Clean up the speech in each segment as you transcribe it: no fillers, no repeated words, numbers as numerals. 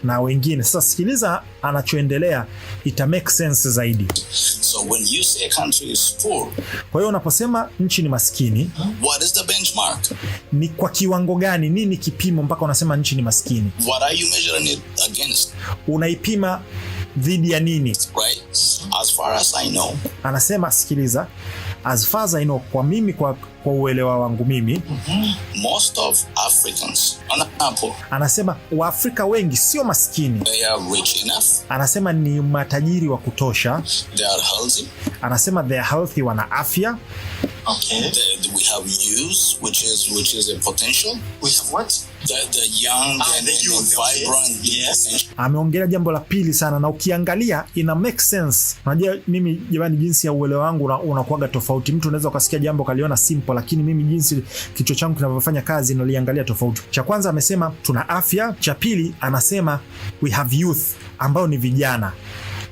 na wengine. Sasa sikiliza anachoendelea, ita make sense zaidi. So when you say a country is poor, kwa hiyo unaposema nchi ni maskini, what is the benchmark? Ni kwa kiwango gani, nini kipimo mpaka unasema nchi ni maskini? What are you measuring it against? Unaipima dhidi ya nini? Right? As far as I know. Anasema sikiliza, as far as I know, kwa mimi kwa uelewa wangu mimi, most of Africans anasema Waafrika wengi sio maskini. They are rich enough. Anasema ni matajiri wa kutosha. They are healthy. Anasema they are healthy, wana afya. Okay. We have youth, which is a potential. We have what? The young and the vibrant. Yes. Ameongelea jambo la pili sana, na ukiangalia ina make sense. Unajua mimi jamani, jinsi ya uelewa wangu unakuaga tofauti. Mtu unaweza ukasikia jambo kaliona simple, lakini mimi jinsi kichwa changu kinavyofanya kazi naliangalia tofauti. Cha kwanza amesema tuna afya, cha pili anasema we have youth, ambao ni vijana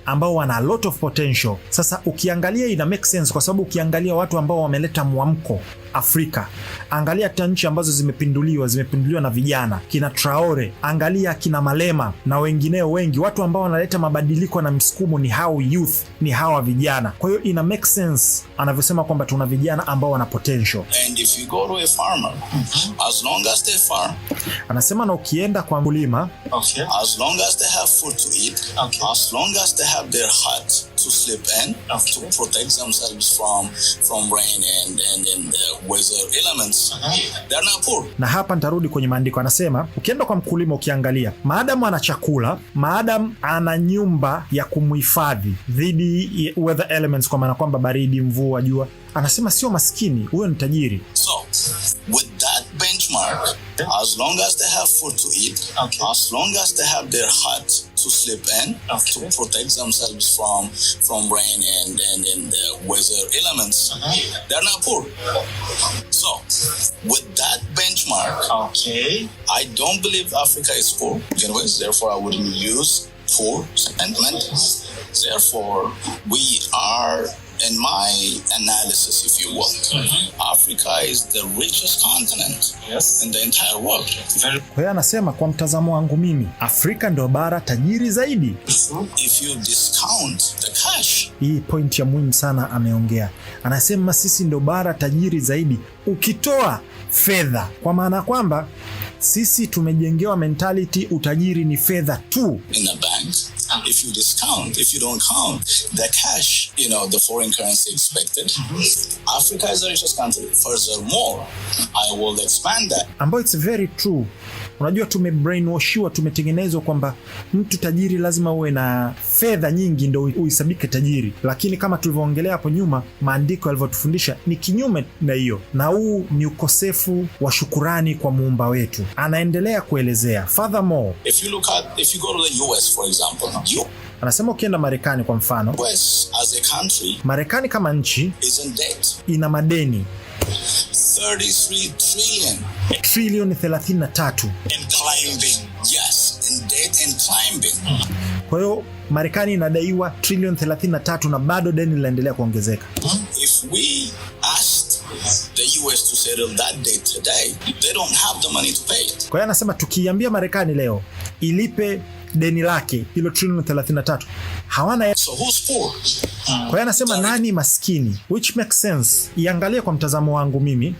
ambao wana a lot of potential. Sasa ukiangalia ina make sense, kwa sababu ukiangalia watu ambao wameleta mwamko Afrika, angalia hata nchi ambazo zimepinduliwa na vijana, kina Traore, angalia kina Malema na wengineo wengi. Watu ambao wanaleta mabadiliko na msukumo ni hao youth, ni hawa vijana. Kwa hiyo ina make sense anavyosema kwamba tuna vijana ambao wana potential. And if you go to a farmer, as long as they farm, anasema na ukienda kwa mkulima, okay, as long as they have food to eat, okay, as long as they have their hut to sleep in, okay, to protect themselves from rain and weather elements, they're not poor. Na hapa nitarudi kwenye maandiko. Anasema ukienda kwa mkulima, ukiangalia maadamu ana chakula, maadamu ana nyumba ya kumhifadhi dhidi ya weather elements, kwa maana kwamba baridi, mvua, jua, anasema sio maskini, huyo ni tajiri. So with that benchmark, as long as they have food to eat, okay, as long as they have their hut to sleep in, okay, to protect themselves from rain and weather elements, they're not poor. So with that benchmark, okay, I don't believe Africa is poor. Anyways, therefore I wouldn't use poor sentiment. Therefore we are, in my analysis, if you will, Africa is the richest continent, yes, in the entire world. Kwa hiyo anasema kwa mtazamo wangu mimi, Afrika ndio bara tajiri zaidi. If you discount the cash. Hii point ya muhimu sana ameongea. Anasema sisi ndio bara tajiri zaidi ukitoa fedha, kwa maana kwamba sisi tumejengewa mentality utajiri ni fedha tu. In the bank, if you discount, if you don't count the cash, the foreign currency expected, Africa is the richest country. Furthermore, I will expand that. Ambayo it's very true. Unajua tumebrainwashiwa, tumetengenezwa kwamba mtu tajiri lazima uwe na fedha nyingi ndio uhesabike tajiri. Lakini kama tulivyoongelea hapo nyuma, maandiko yalivyotufundisha ni kinyume na hiyo. Na huu ni ukosefu wa shukurani kwa muumba wetu. Anaendelea kuelezea. Furthermore, if you go to the US for example, anasema ukienda Marekani kwa mfano, US as a country, Marekani kama nchi is in debt. Ina madeni 33 trillion. Trilioni 33. And climbing. Yes, in debt and climbing. Kwa hiyo Marekani inadaiwa trilioni 33 na bado deni linaendelea kuongezeka. If we asked the US to settle that debt today, they don't have the money to pay it. Kwa hiyo anasema tukiambia Marekani leo ilipe deni lake hilo trilioni 33, hawana. So who's poor? Kwa hiyo anasema nani maskini, which makes sense. Iangalie kwa mtazamo wangu mimi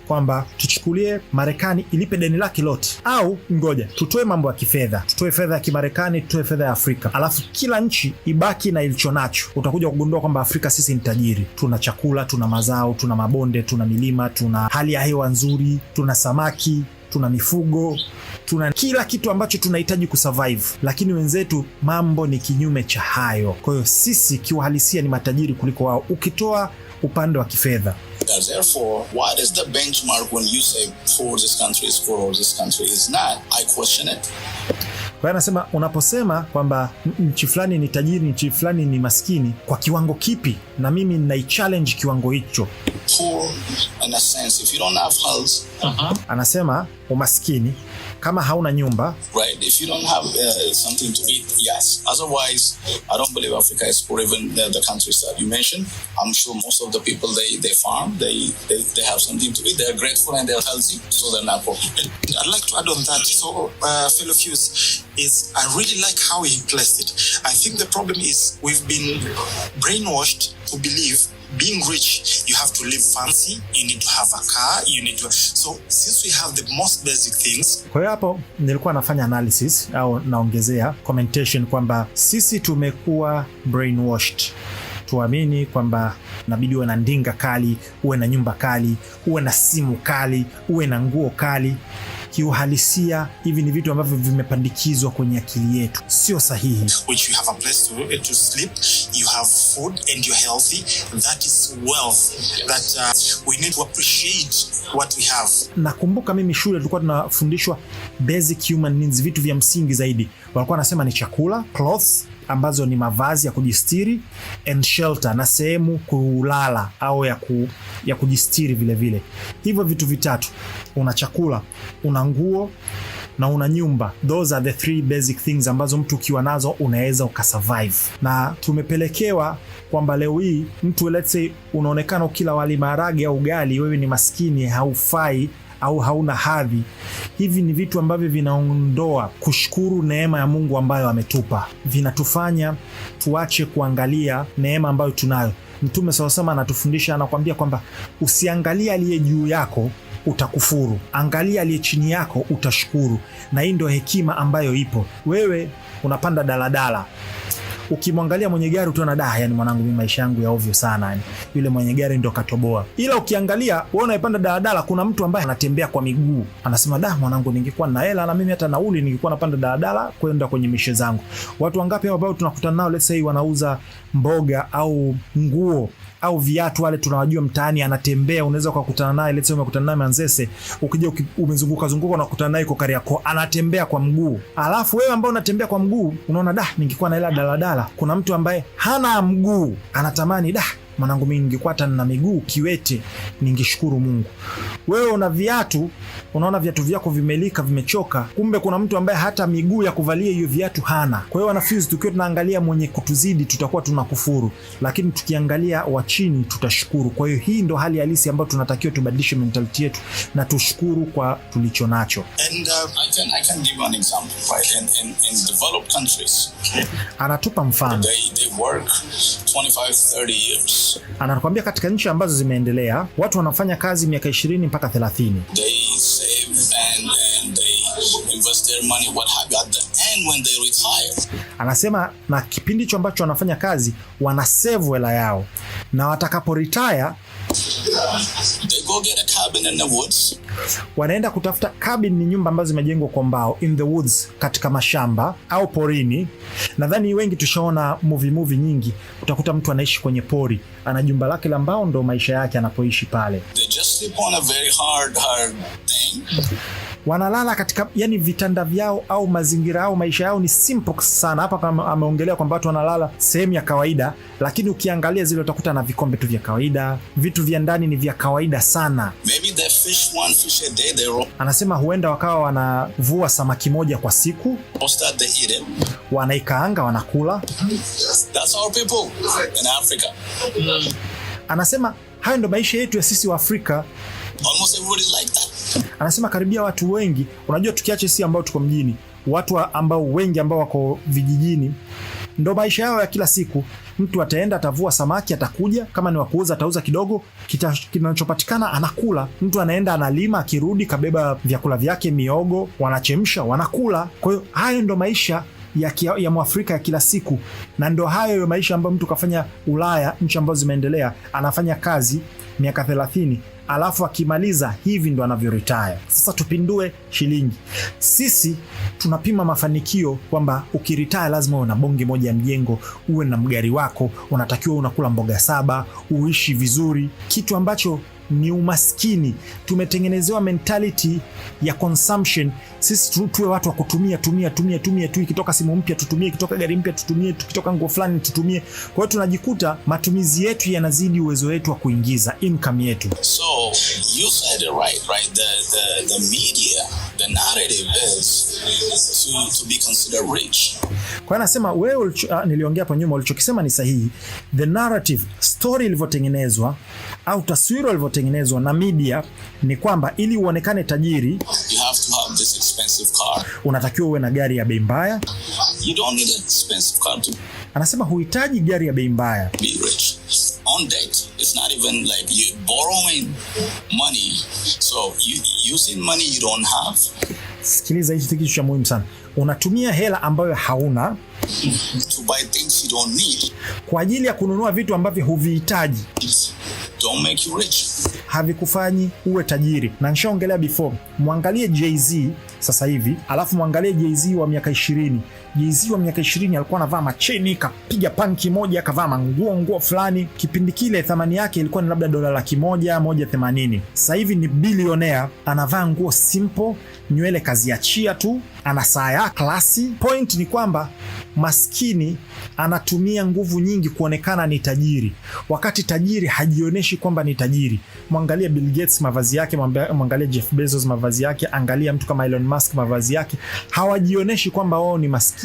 kwamba tuchukulie Marekani ilipe deni lake lote, au ngoja tutoe mambo ya kifedha, tutoe fedha ya Kimarekani, tutoe fedha ya Afrika, alafu kila nchi ibaki na ilicho nacho. Utakuja kugundua kwamba Afrika sisi ni tajiri. Tuna chakula, tuna mazao, tuna mabonde, tuna milima, tuna hali ya hewa nzuri, tuna samaki, tuna mifugo, tuna kila kitu ambacho tunahitaji kusurvive. Lakini wenzetu mambo ni kinyume cha hayo. Kwa hiyo sisi kiuhalisia ni matajiri kuliko wao, ukitoa upande wa kifedha. Therefore, what is the benchmark when you say for this country is poor or this country is not? I question it. Kwa hiyo anasema unaposema kwamba nchi fulani ni tajiri, nchi fulani ni maskini, kwa kiwango kipi? Na mimi ninaichallenge kiwango hicho. Poor in a sense, if you don't have health. Anasema umaskini kama hauna nyumba, right? If you don't have something to eat, yes. Otherwise, I don't believe Africa is poor. Even the countries that you mentioned, I'm sure most of the people they farm, they have something to eat. They're grateful and they're healthy, so they're not poor. I'd like to add on that. So, fellow Fuse, I really like how he placed it. I think the problem is we've been brainwashed to believe being rich, you have to live fancy, you need to have a car, you need to... So since we have the most basic things... Kwa hiyo hapo nilikuwa nafanya analysis au naongezea commentation kwamba sisi tumekuwa brainwashed. Tuamini kwamba inabidi uwe na ndinga kali, uwe na nyumba kali, uwe na simu kali, uwe na nguo kali. Kiuhalisia hivi ni vitu ambavyo vimepandikizwa kwenye akili yetu, sio sahihi. Which you have a place to sleep, you have food and you're healthy. That is wealth that we need to appreciate what we have. Nakumbuka mimi shule tulikuwa tunafundishwa basic human needs, vitu vya msingi zaidi. Walikuwa wanasema ni chakula, clothes ambazo ni mavazi ya kujistiri, and shelter, na sehemu kulala au ya kujistiri vile vile. Hivyo vitu vitatu, una chakula, una nguo na una nyumba. Those are the three basic things ambazo mtu ukiwa nazo unaweza ukasurvive. Na tumepelekewa kwamba leo hii mtu, let's say, unaonekana ukila wali maharage au ugali, wewe ni maskini, haufai au hauna hadhi. Hivi ni vitu ambavyo vinaondoa kushukuru neema ya Mungu ambayo ametupa. Vinatufanya tuache kuangalia neema ambayo tunayo. Mtume SAW anatufundisha, anakuambia kwamba usiangalie aliye juu yako utakufuru, angalia aliye chini yako utashukuru. Na hii ndio hekima ambayo ipo. Wewe unapanda daladala, ukimwangalia mwenye gari utaona yani mwanangu mimi maisha yangu ya ovyo sana, yani yule mwenye gari ndio katoboa. Ila ukiangalia wewe unaipanda daladala, kuna mtu ambaye anatembea kwa miguu, anasema mwanangu ningekuwa na hela na mimi hata nauli ningekuwa napanda daladala kwenda kwenye mishe zangu. Watu wangapi ambao tunakutana nao, let's say wanauza mboga au nguo au viatu, wale tunawajua mtaani, anatembea, unaweza kukutana naye, let's say umekutana naye Manzese, ukija umezunguka unakutana naye kwa Kariakoo, anatembea kwa mguu. Alafu wewe ambao unatembea kwa mguu unaona ningekuwa na hela daladala. Kuna mtu ambaye hana mguu anatamani mwanangu mimi ningekuwa hata na miguu kiwete ningeshukuru Mungu. Wewe una viatu, unaona viatu vyako vimelika, vimechoka, kumbe kuna mtu ambaye hata miguu ya kuvalia hiyo viatu hana. Kwa hiyo wanafunzi, tukiwa tunaangalia mwenye kutuzidi tutakuwa tunakufuru, lakini tukiangalia wa chini tutashukuru. Kwa hiyo hii ndo hali halisi ambayo tunatakiwa tubadilishe mentality yetu na tushukuru kwa tulicho nacho. And I can give you an example, right? In developed countries, anatupa mfano. They work 25-30 years. Anakuambia katika nchi ambazo zimeendelea watu wanafanya kazi miaka 20 mpaka 30. They save and they invest their money what have at the end when they retire. Anasema na kipindi hicho ambacho wanafanya kazi wanasave hela yao, na watakapo retire they go get a cabin in the woods. Wanaenda kutafuta cabin, ni nyumba ambazo zimejengwa kwa mbao, in the woods, katika mashamba au porini. Nadhani wengi tushaona movie nyingi, utakuta mtu anaishi kwenye pori, ana jumba lake la mbao, ndo maisha yake anapoishi pale. They just sleep on a very hard thing. Wanalala katika yani vitanda vyao au mazingira yao, maisha yao ni simple sana. Hapa kama ameongelea kwamba watu wanalala sehemu ya kawaida, lakini ukiangalia zile utakuta na vikombe tu vya kawaida, vitu vya ndani ni vya kawaida sana. Maybe they fish one fish a day, they roll. Anasema huenda wakawa wanavua samaki moja kwa siku, they eat it, wanaikaanga wanakula. That's our people in Africa. Anasema hayo ndo maisha yetu ya sisi wa Afrika. Almost everybody like that. Anasema karibia watu wengi, unajua tukiache sisi ambao tuko mjini, watu ambao wengi ambao wako vijijini ndo maisha yao ya kila siku. Mtu ataenda atavua samaki, atakuja, kama ni wa kuuza atauza kidogo, kinachopatikana anakula. Mtu anaenda analima, akirudi kabeba vyakula vyake, miogo, wanachemsha, wanakula. Kwa hiyo hayo ndo maisha ya Mwafrika ya kila siku, na ndo hayo maisha ambayo mtu kafanya Ulaya, nchi ambazo zimeendelea, anafanya kazi miaka 30, alafu akimaliza hivi ndo anavyo retire. Sasa tupindue shilingi. Sisi tunapima mafanikio kwamba ukiretire lazima uwe na bonge moja ya mjengo, uwe na mgari wako, unatakiwa unakula mboga 7, uishi vizuri, kitu ambacho ni umaskini. Tumetengenezewa mentality ya consumption. Sisi tuwe watu wa kutumia tu, ikitoka simu mpya tutumie, ikitoka gari mpya tutumie, ikitoka nguo fulani tutumie. Kwa hiyo tunajikuta matumizi yetu yanazidi uwezo wetu wa kuingiza income yetu. So you said it right? The the narrative is to be considered rich. Kwa anasema wewe niliongea hapo nyuma ulichokisema ni sahihi. The narrative, story ilivyotengenezwa au taswira ilivyotengenezwa na media ni kwamba ili uonekane tajiri, you have to have this expensive car. Unatakiwa uwe na gari ya bei mbaya. You don't need an expensive car to. Anasema huhitaji gari ya bei mbaya. Be rich. On debt, it's not even like you borrowing money. So you using money you don't have. Sikiliza, hichi kitu cha muhimu sana. Unatumia hela ambayo hauna to buy things you don't need, kwa ajili ya kununua vitu ambavyo huvihitaji. Don't make you rich. Havikufanyi uwe tajiri. Na nishaongelea before. Muangalie Jay-Z sasa hivi, alafu muangalie Jay-Z wa miaka 20. Jay-Z wa miaka 20 alikuwa anavaa macheni, kapiga panki moja, akavaa nguo fulani. Kipindi kile thamani yake ilikuwa ni labda $100, 180. Sasa hivi ni billionaire, anavaa nguo simple, nywele kaziachia tu, ana saa ya klasi. Point ni kwamba maskini anatumia nguvu nyingi kuonekana ni tajiri, wakati tajiri hajionyeshi kwamba ni tajiri. Mwangalie Bill Gates mavazi yake, mwangalie Jeff Bezos mavazi yake, angalia mtu kama Elon Musk mavazi yake, hawajionyeshi kwamba wao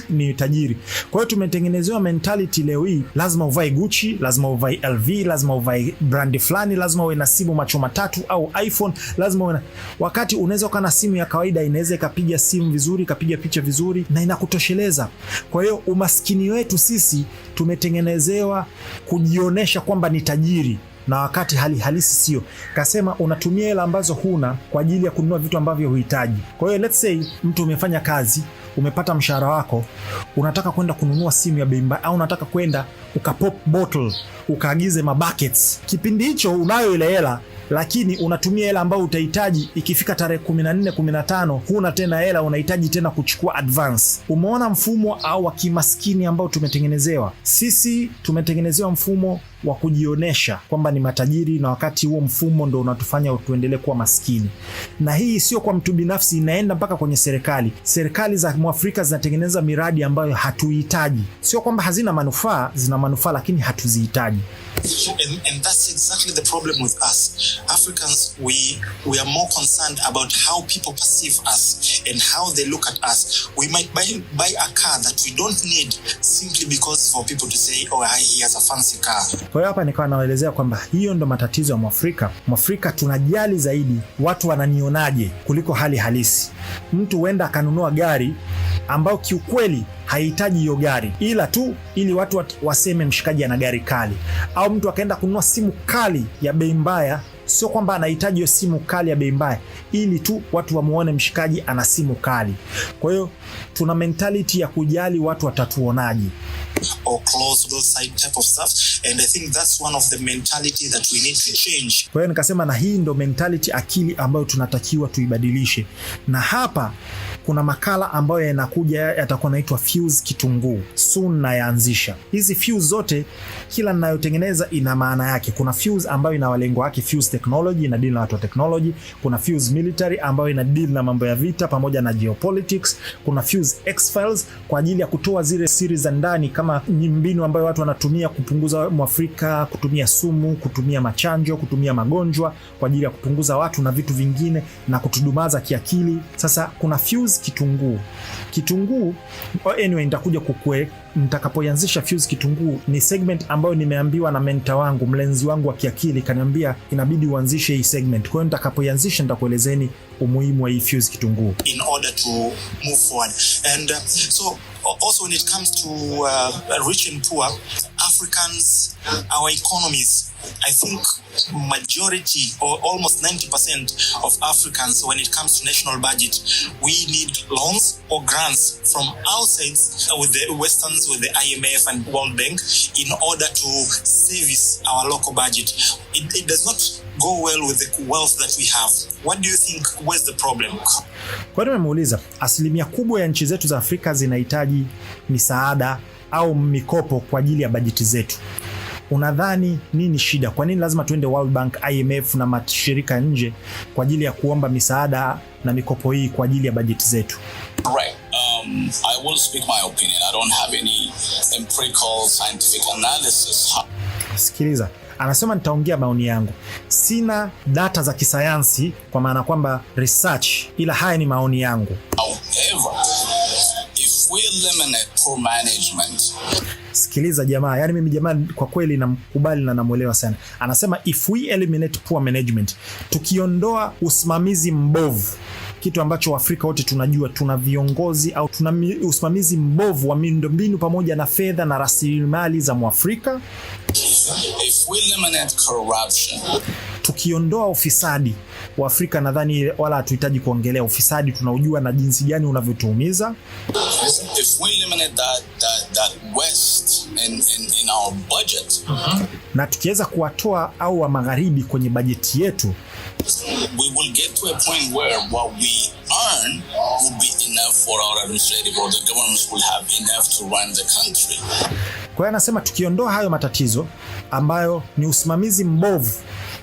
ni tajiri. Kwa hiyo tumetengenezewa mentality leo hii, lazima uvae Gucci, lazima uvae LV, lazima uvae brand fulani, lazima uwe na simu macho matatu au iPhone, lazima uwe na, wakati unaweza kuwa na simu ya kawaida inaweza ikapiga simu vizuri, ikapiga picha vizuri na inakutosheleza. Kwa hiyo umaskini wetu sisi tumetengenezewa kujionesha kwamba ni tajiri, na wakati hali halisi sio. Kasema unatumia hela ambazo huna kwa ajili ya kununua vitu ambavyo huhitaji. Kwa hiyo let's say mtu umefanya kazi, umepata mshahara wako, unataka kwenda kununua simu ya bei mbaya, au unataka kwenda ukapop bottle, ukaagize mabuckets. Kipindi hicho unayo ile hela, lakini unatumia hela ambayo utahitaji ikifika tarehe 14, 15, huna tena hela, unahitaji tena kuchukua advance. Umeona mfumo au wa kimaskini ambao tumetengenezewa? Sisi tumetengenezewa mfumo wa kujionesha kwamba ni matajiri, na wakati huo mfumo ndo unatufanya tuendelee kuwa maskini. Na hii sio kwa mtu binafsi, inaenda mpaka kwenye serikali. Serikali za Mwafrika zinatengeneza miradi ambayo hatuhitaji. Sio kwamba hazina manufaa, zina manufaa, lakini hatuzihitaji. And that's exactly the problem with us. Africans, we are more concerned about how people perceive us and how they look at us. We might buy a car that we don't need simply because for people to say, oh, he has a fancy car. Kwa hiyo hapa nikawa naelezea kwamba hiyo ndo matatizo ya Mwafrika. Mwafrika tunajali zaidi watu wananionaje kuliko hali halisi. Mtu huenda akanunua gari ambao kiukweli hahitaji hiyo gari, ila tu ili watu waseme mshikaji ana gari kali. Au mtu akaenda kununua simu kali ya bei mbaya, sio kwamba anahitaji hiyo simu kali ya bei mbaya, ili tu watu wamuone mshikaji ana simu kali. Kwa hiyo tuna mentality ya kujali watu watatuonaje, or close those type of stuff, and I think that's one of the mentality that we need to change. Kwa hiyo nikasema, na hii ndo mentality, akili ambayo tunatakiwa tuibadilishe. Na hapa kuna makala ambayo yanakuja, yatakuwa naitwa Fuse Kitunguu, soon na yaanzisha. Hizi fuse zote kila ninayotengeneza ina maana yake. Kuna fuse ambayo ina walengo wake, fuse technology ina deal na watu wa technology. Kuna fuse military ambayo ina deal na mambo ya vita pamoja na geopolitics. Kuna fuse X-Files kwa ajili ya kutoa zile siri za ndani, kama mbinu ambayo watu wanatumia kupunguza Mwafrika, kutumia sumu, kutumia machanjo, kutumia magonjwa kwa ajili ya kupunguza watu na vitu vingine na kutudumaza kiakili. Sasa kuna fuse kitunguu. Kitunguu, anyway, nitakuja nitakapoanzisha Fuse Kitunguu, ni segment ambayo nimeambiwa na mentor wangu, mlenzi wangu wa kiakili, kaniambia inabidi uanzishe hii segment. Kwa hiyo nitakapoanzisha nitakuelezeni umuhimu wa hii Fuse Kitunguu in order to move forward. And so also when it comes to rich and poor Africans, our economies, I think majority or almost 90% of Africans, when it comes to national budget, we need loans or grants from outside with the Westerns, with the IMF and World Bank, in order to service our local budget. It does not go well with the wealth that we have. What do you think? Where's the problem? Kwa hiyo nimeuliza, asilimia kubwa ya nchi zetu za Afrika zinahitaji misaada au mikopo kwa ajili ya bajeti zetu. Unadhani nini shida? Kwa nini lazima tuende World Bank, IMF na mashirika nje kwa ajili ya kuomba misaada na mikopo hii kwa ajili ya bajeti zetu? Right. I will speak my opinion. I don't have any empirical scientific analysis. Sikiliza, Anasema nitaongea maoni yangu. Sina data za kisayansi kwa maana kwamba research, ila haya ni maoni yangu. However, if we eliminate poor management. Sikiliza jamaa, yani mimi jamaa kwa kweli namkubali na namuelewa sana. Anasema if we eliminate poor management, tukiondoa usimamizi mbovu, kitu ambacho Waafrika wote tunajua, tuna viongozi au tuna usimamizi mbovu wa miundombinu pamoja na fedha na rasilimali za Mwafrika. If we eliminate corruption, tukiondoa ufisadi, Waafrika nadhani wala hatuhitaji kuongelea ufisadi, tunaujua na jinsi gani unavyotuumiza. If we eliminate that waste in our budget, na tukiweza kuwatoa au wa magharibi kwenye bajeti yetu, we will get to a point where what we earn will be enough for our administrative, or the governments will have enough to run the country. Kwa hiyo anasema tukiondoa hayo matatizo ambayo ni usimamizi mbovu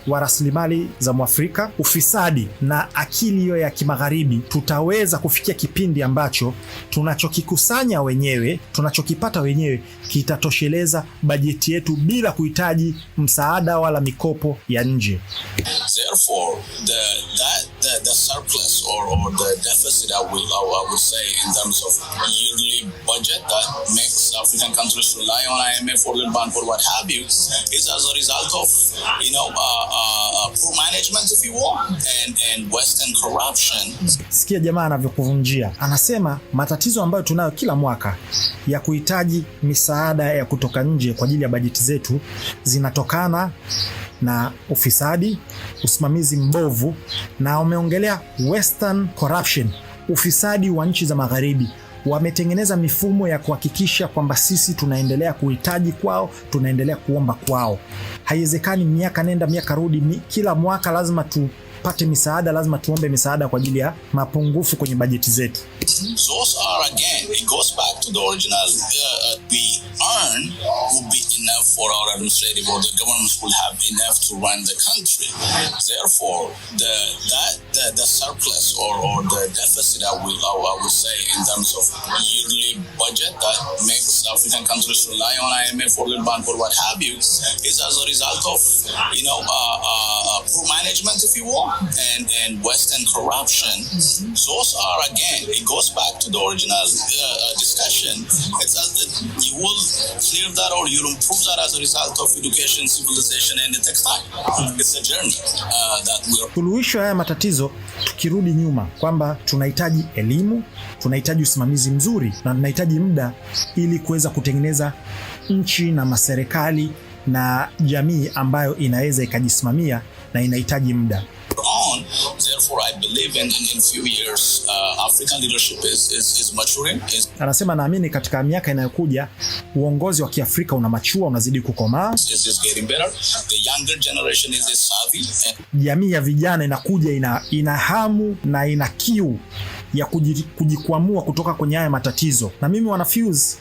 wa rasilimali za Mwafrika, ufisadi na akili hiyo ya kimagharibi, tutaweza kufikia kipindi ambacho tunachokikusanya wenyewe, tunachokipata wenyewe kitatosheleza bajeti yetu bila kuhitaji msaada wala mikopo ya nje. Therefore, the surplus or the deficit, I would say, in terms of yearly budget that makes African countries rely on IMF or World Bank or what have you, is as a result of, poor management, if you will, and Western corruption. Sikia jamaa anavyokuvunjia. Anasema matatizo ambayo tunayo kila mwaka ya kuhitaji misaada ya kutoka nje kwa ajili ya bajeti zetu zinatokana na ufisadi, usimamizi mbovu, na umeongelea Western corruption, ufisadi wa nchi za magharibi. Wametengeneza mifumo ya kuhakikisha kwamba sisi tunaendelea kuhitaji kwao, tunaendelea kuomba kwao. Haiwezekani miaka nenda miaka rudi, kila mwaka lazima tupate misaada, lazima tuombe misaada kwa ajili ya mapungufu kwenye bajeti zetu. Those are, again, it goes back to the original, we earn will be enough for our administrative, or the governments will have enough to run the country. Therefore, the surplus or the deficit, I would say, in terms of yearly budget that makes African countries rely on IMF or World Bank or what have you, is as a result of, poor management, if you will, and Western corruption. Those are, again, it goes back to the original discussion. You will clear that, or you'll improve that as a result of education, civilization, and the textile. It's a journey that we are. Suluhisho haya matatizo, tukirudi nyuma kwamba tunahitaji elimu, tunahitaji usimamizi mzuri, na tunahitaji muda ili kuweza kutengeneza nchi na maserikali na jamii ambayo inaweza ikajisimamia, na inahitaji muda. Therefore, I believe in few years, African leadership is maturing. Anasema naamini katika miaka inayokuja uongozi wa Kiafrika unamachua, unazidi kukomaa. Is getting better. The younger generation is savvy. Jamii ya vijana inakuja ina hamu na ina kiu ya kujikwamua kutoka kwenye haya matatizo. Na mimi wana Fuse,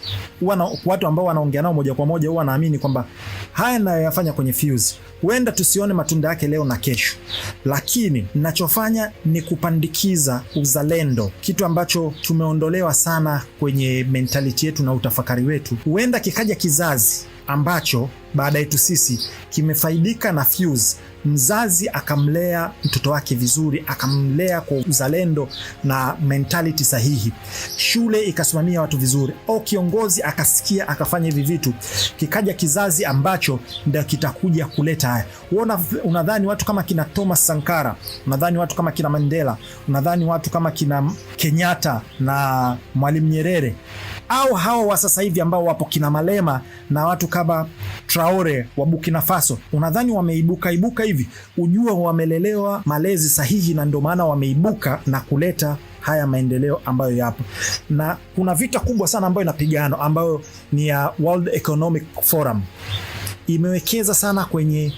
watu ambao wanaongea nao moja kwa moja, huwa naamini kwamba haya ninayoyafanya kwenye Fuse huenda tusione matunda yake leo na kesho, lakini ninachofanya ni kupandikiza uzalendo, kitu ambacho tumeondolewa sana kwenye mentality yetu na utafakari wetu. Huenda kikaja kizazi ambacho baada yetu sisi kimefaidika na Fuse, mzazi akamlea mtoto wake vizuri, akamlea kwa uzalendo na mentality sahihi, shule ikasimamia watu vizuri, au kiongozi akasikia akafanya hivi vitu, kikaja kizazi ambacho ndio kitakuja kuleta haya. Unadhani watu kama kina Thomas Sankara, unadhani watu kama kina Mandela, unadhani watu kama kina Kenyatta na Mwalimu Nyerere, au hao wa sasa hivi ambao wapo kina Malema na watu kama Traore wa Burkina Faso, unadhani wameibuka hivi? Ujua wamelelewa malezi sahihi, na ndio maana wameibuka na kuleta haya maendeleo ambayo yapo. Na kuna vita kubwa sana ambayo inapigana, ambayo ni ya World Economic Forum. Imewekeza sana kwenye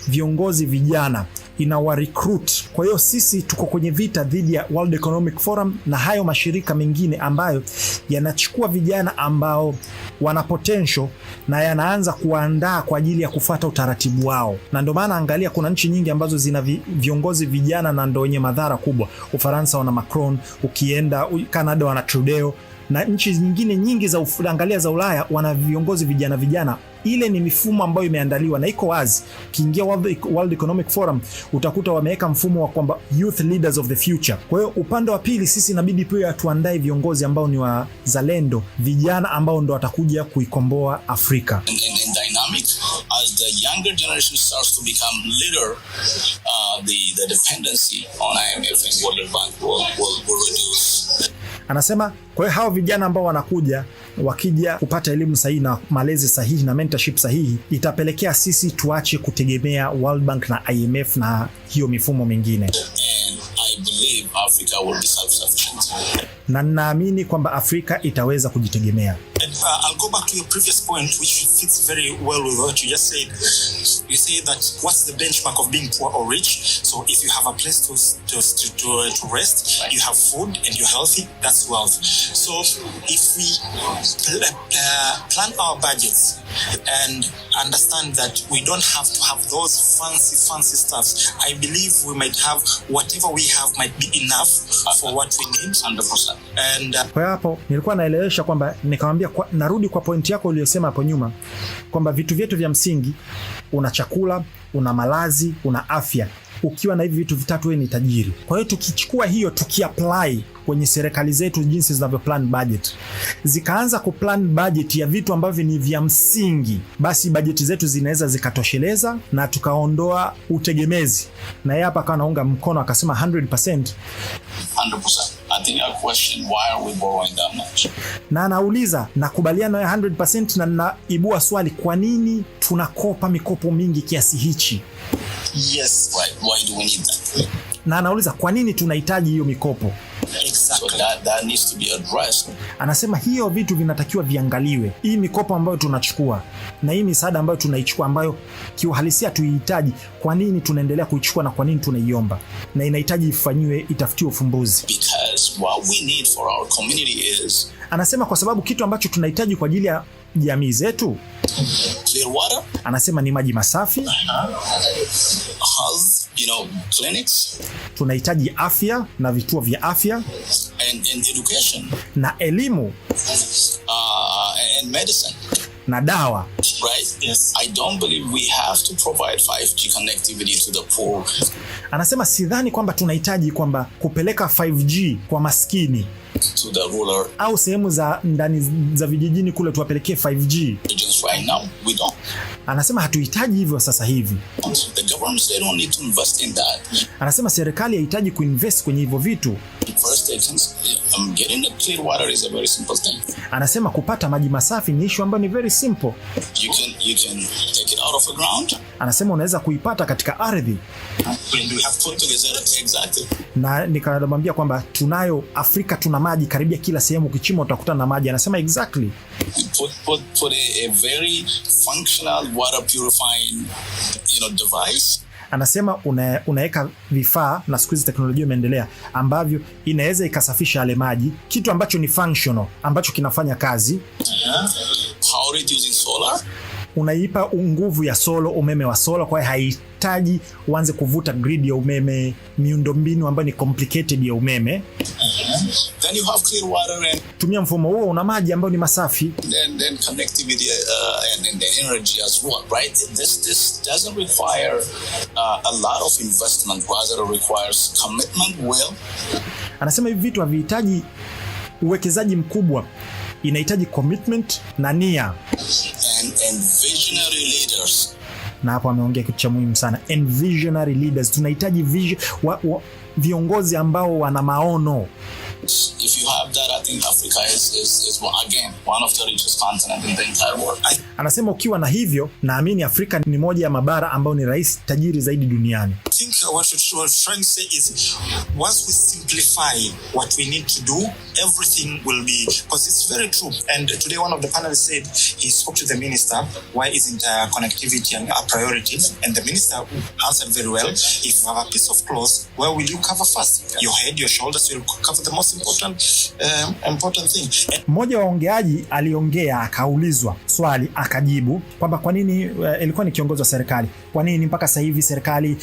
viongozi vijana, inawa recruit. Kwa hiyo sisi tuko kwenye vita dhidi ya World Economic Forum na hayo mashirika mengine ambayo yanachukua vijana ambao wana potential na yanaanza kuandaa kwa ajili ya kufuata utaratibu wao. Na ndio maana angalia, kuna nchi nyingi ambazo zina viongozi vijana na ndio wenye madhara kubwa. Ufaransa wana Macron, ukienda Canada wana Trudeau, na nchi nyingine nyingi za angalia za Ulaya wana viongozi vijana. Ile ni mifumo ambayo imeandaliwa na iko wazi. Ukiingia World Economic Forum utakuta wameweka mfumo wa kwamba youth leaders of the future. Kwa hiyo upande wa pili sisi inabidi pia tuandae viongozi ambao ni wazalendo, vijana ambao ndo watakuja kuikomboa Afrika. In dynamic, as the younger generation starts to become leader, the dependency on IMF and World Bank will reduce. Anasema kwa hiyo hao vijana ambao wanakuja wakija kupata elimu sahihi na malezi sahihi na mentorship sahihi, itapelekea sisi tuache kutegemea World Bank na IMF na hiyo mifumo mingine. And I believe Africa will be self-sufficient. Na naamini kwamba Afrika itaweza kujitegemea. And I'll go back to your previous point, which fits very well with what you just said. You say that what's the benchmark of being poor or rich? So if you have a place to rest, you have food, and you're healthy, that's wealth. So if we plan our budgets and understand that we don't have to have those fancy stuffs, I believe we might have whatever we have might be enough for what we need. 100%. And kwa hapo nilikuwa naelewesha kwamba nikamwambia narudi kwa point yako uliyosema hapo nyuma kwamba vitu vyetu vya msingi, una chakula, una malazi, una afya. Ukiwa na hivi vitu vitatu wewe ni tajiri. Kwa hiyo tukichukua hiyo tukiapply kwenye serikali zetu jinsi zinavyo plan budget, zikaanza kuplan budget ya vitu ambavyo ni vya msingi, basi budget zetu zinaweza zikatosheleza na tukaondoa utegemezi. Na yeye hapa akawa naunga mkono akasema 100%. I think a question, why are we borrowing that much? Na anauliza, nakubaliana na 100% na naibua swali, kwa nini tunakopa mikopo mingi kiasi hichi? Yes. Why do we need that? Na anauliza kwa nini tunahitaji hiyo mikopo? Exactly. So that needs to be addressed. Anasema hiyo vitu vinatakiwa viangaliwe. Hii mikopo ambayo tunachukua na hii misaada ambayo tunaichukua ambayo kiuhalisia tuihitaji, kwa nini tunaendelea kuichukua na kwa nini tunaiomba? Na inahitaji ifanywe, itafutiwe ufumbuzi. Because what we need for our community is, anasema kwa sababu kitu ambacho tunahitaji kwa ajili ya jamii zetu, clear water. Anasema ni maji masafi. Health, clinics. Tunahitaji afya na vituo vya afya. And education. Na elimu. And medicine. Na dawa. Right? Yes. I don't believe we have to provide 5G connectivity to the poor. Anasema sidhani kwamba tunahitaji kwamba kupeleka 5G kwa maskini. To the ruler. Au sehemu za ndani za vijijini kule tuwapelekee 5G. Right now, we don't. Anasema hatuhitaji hivyo sasa hivi. The government, they don't need to invest in that. Anasema serikali haihitaji kuinvest kwenye hivyo vitu. First, getting the clear water is a very simple thing. Anasema kupata maji masafi ni issue ambayo ni very simple. You can take it out of the ground. Anasema unaweza kuipata katika ardhi. We have put together exactly. Na nikamwambia kwamba tunayo Afrika, tuna maji karibia kila sehemu, ukichimba utakutana na maji. Anasema exactly. Put a very functional water purifying device. Anasema unaweka vifaa, na siku hizi teknolojia imeendelea, ambavyo inaweza ikasafisha yale maji, kitu ambacho ni functional, ambacho kinafanya kazi. Power it using solar. Unaipa nguvu ya umeme wa solar, kwa hiyo haihitaji uanze kuvuta grid ya umeme, miundombinu ambayo ni complicated ya umeme. Then you have clear water and tumia mfumo huo, una maji ambayo ni masafi. Then connectivity and energy as well, right? This doesn't require a lot of investment, rather it requires commitment, will. Anasema hivi vitu havihitaji uwekezaji mkubwa, inahitaji commitment na nia. And visionary leaders. Na hapo ameongea kitu cha muhimu sana. And visionary leaders, tunahitaji viongozi ambao wana maono. If you have that, I think Africa is again one of the richest continents in the entire world. Anasema ukiwa na hivyo, naamini Afrika ni moja ya mabara ambao ni tajiri zaidi duniani. I think what we're trying to say is, once we simplify what we need to do, everything will be, because it's very true. And today one of the panelists said he spoke to the minister, why isn't connectivity a priority? And the minister answered very well, if you have a piece of cloth, where will you cover first? Your head, your shoulders, will cover the most important thing. Mmoja wa waongeaji aliongea, akaulizwa swali akajibu kwamba kwa nini ilikuwa ni kiongozi wa serikali, kwa nini mpaka sasa hivi serikali